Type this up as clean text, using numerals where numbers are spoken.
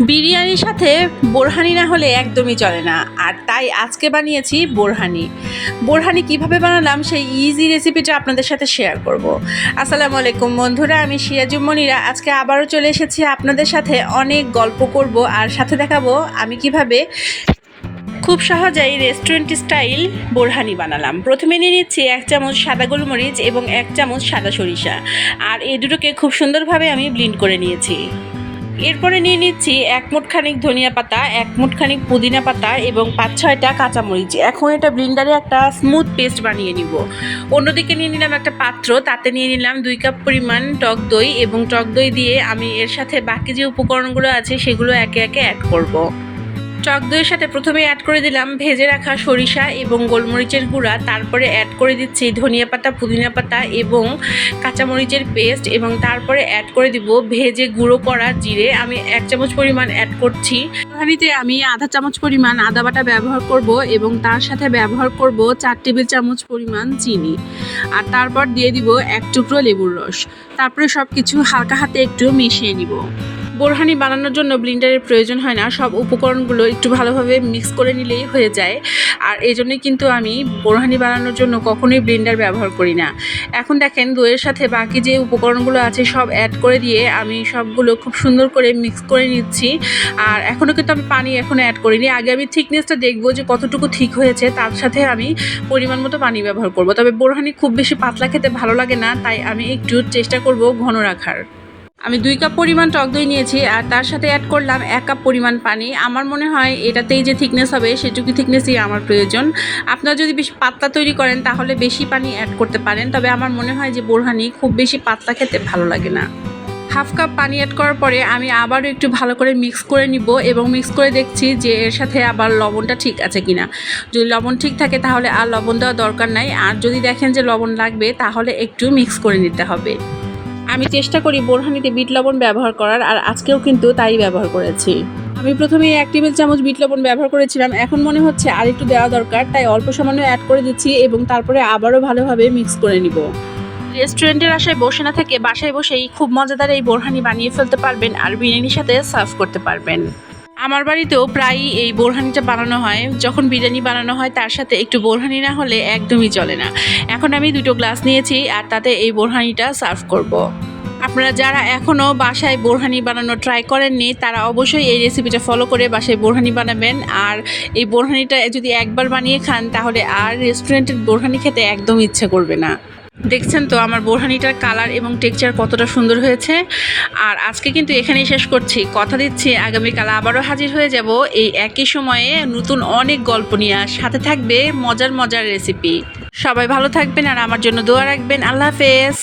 বিরিয়ানির সাথে বোরহানি না হলে একদমই চলে না। আর তাই আজকে বানিয়েছি বোরহানি। বোরহানি কিভাবে বানালাম সেই ইজি রেসিপিটা আপনাদের সাথে শেয়ার করব। আসসালামু আলাইকুম বন্ধুরা, আমি সিরাজুম মনিরা আজকে আবারও চলে এসেছি আপনাদের সাথে অনেক গল্প করব আর সাথে দেখাবো আমি কিভাবে খুব সহজেই রেস্টুরেন্ট স্টাইল বোরহানি বানালাম। প্রথমে নিয়ে নিচ্ছি 1 চামচ সাদা গোলমরিচ এবং 1 চামচ সাদা সরিষা, আর এই দুটোকে খুব সুন্দরভাবে আমি ব্লেন্ড করে নিয়েছি। এরপরে নিয়ে নিচ্ছি 1 মুঠ খানিক ধনিয়া পাতা, 1 মুঠ খানিক পুদিনা পাতা এবং 5-6টা কাঁচামরিচ। এখন এটা ব্লেন্ডারে একটা স্মুথ পেস্ট বানিয়ে নিব। অন্যদিকে নিয়ে নিলাম একটা পাত্র, তাতে নিয়ে নিলাম 2 কাপ পরিমাণ টক দই এবং টক দই দিয়ে আমি এর সাথে বাকি যে উপকরণগুলো আছে সেগুলো একে একে অ্যাড করব। টক দইয়ের সাথে প্রথমে অ্যাড করে দিলাম ভেজে রাখা সরিষা এবং গোলমরিচের গুঁড়া, তারপরে অ্যাড করে দিচ্ছি ধনিয়া পাতা, পুদিনা পাতা এবং কাঁচামরিচের পেস্ট এবং তারপরে অ্যাড করে দিব ভেজে গুঁড়ো করা জিরে। আমি 1 চামচ পরিমাণ অ্যাড করছি। বোরহানিতে আমি আধা চামচ পরিমাণ আদা বাটা ব্যবহার করব এবং তার সাথে ব্যবহার করব 4 টেবিল চামচ পরিমাণ চিনি, আর তারপর দিয়ে দিব 1 টুকরো লেবুর রস। তারপরে সব কিছু হালকা হাতে একটু মিশিয়ে নিব। বোরহানি বানানোর জন্য ব্লেন্ডারের প্রয়োজন হয় না, সব উপকরণগুলো একটু ভালোভাবে মিক্স করে নিলেই হয়ে যায়। আর এই জন্যই কিন্তু আমি বোরহানি বানানোর জন্য কখনোই ব্লেন্ডার ব্যবহার করি না। এখন দেখেন দইয়ের সাথে বাকি যে উপকরণগুলো আছে সব অ্যাড করে দিয়ে আমি সবগুলো খুব সুন্দর করে মিক্স করে নিচ্ছি। আর এখনও কিন্তু আমি পানি অ্যাড করিনি। আগে আমি থিকনেসটা দেখবো যে কতটুকু ঠিক হয়েছে, তার সাথে আমি পরিমাণ মতো পানি ব্যবহার করব। তবে বোরহানি খুব বেশি পাতলা খেতে ভালো লাগে না, তাই আমি একটু চেষ্টা করব ঘন রাখার। আমি 2 কাপ পরিমাণ টক দই নিয়েছি আর তার সাথে অ্যাড করলাম 1 কাপ পরিমাণ পানি। আমার মনে হয় এটাতেই যে থিকনেস হবে সেটুকু থিকনেসই আমার প্রয়োজন। আপনারা যদি বেশি পাতলা তৈরি করেন তাহলে বেশি পানি অ্যাড করতে পারেন, তবে আমার মনে হয় যে বোরহানি খুব বেশি পাতলা খেতে ভালো লাগে না। 1/2 কাপ পানি অ্যাড করার পরে আমি আবারও একটু ভালো করে মিক্স করে নিব এবং মিক্স করে দেখছি যে এর সাথে আবার লবণটা ঠিক আছে কিনা। যদি লবণ ঠিক থাকে তাহলে আর লবণ দেওয়ার দরকার নাই, আর যদি দেখেন যে লবণ লাগবে তাহলে একটু মিক্স করে নিতে হবে। আমি চেষ্টা করি বোরহানিতে বিট লবণ ব্যবহার করার, আর আজকেও কিন্তু তাই ব্যবহার করেছি। আমি প্রথমে 1 টেবিল চামচ বিট লবণ ব্যবহার করেছিলাম, এখন মনে হচ্ছে আর একটু দেওয়া দরকার, তাই অল্প সামান্য অ্যাড করে দিচ্ছি এবং তারপরে আবারও ভালোভাবে মিক্স করে নিব। রেস্টুরেন্টের আশায় বসে না থেকে বাসায় বসেই খুব মজাদার এই বোরহানি বানিয়ে ফেলতে পারবেন আর বিরিয়ানির সাথে সার্ভ করতে পারবেন। আমার বাড়িতেও প্রায়ই এই বোরহানিটা বানানো হয়। যখন বিরিয়ানি বানানো হয় তার সাথে একটু বোরহানি না হলে একদমই চলে না। এখন আমি 2টো গ্লাস নিয়েছি আর তাতে এই বোরহানিটা সার্ভ করব। আপনারা যারা এখনও বাসায় বোরহানি বানানো ট্রাই করেননি তারা অবশ্যই এই রেসিপিটা ফলো করে বাসায় বোরহানি বানাবেন। আর এই বোরহানিটা যদি একবার বানিয়ে খান তাহলে আর রেস্টুরেন্টের বোরহানি খেতে একদম ইচ্ছে করবে না। দেখছেন তো আমার বোরহানিটার কালার এবং টেক্সচার কতটা সুন্দর হয়েছে। আর আজকে কিন্তু এখানেই শেষ করছি, কথা দিচ্ছি আগামীকাল আবারও হাজির হয়ে যাব এই একই সময়ে নতুন অনেক গল্প নিয়ে। সাথে থাকবে মজার মজার রেসিপি। সবাই ভালো থাকবেন আর আমার জন্য দোয়া রাখবেন। আল্লাহ হাফেজ।